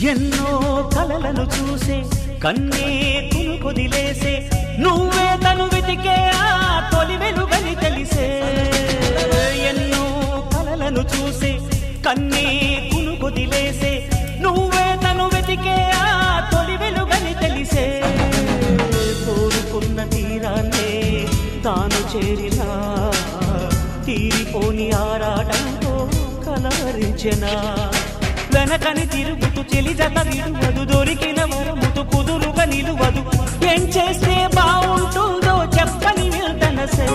ఎన్నో కలలను చూసే కన్నే కొదిలేసే నువ్వే తను వెతికే ఆ తొలి వెలుగని తెలిసే ఎన్నో కలలను చూసే కన్నే కొదిలేసే నువ్వే తను వెతికే ఆ తొలి వెలుగని తెలిసే కోరుకున్న తీరాన్నే తాను చేరినా తీరిపోని ఆరాటంతో కలవరించెనా వెనకని తిరుగుతూ చెలి జత విడువదు దొరికిన వరముతు కుదురుగా నిలువదు ఏం చేస్తే బాగుంటుందో చెప్పని నిల్తనసే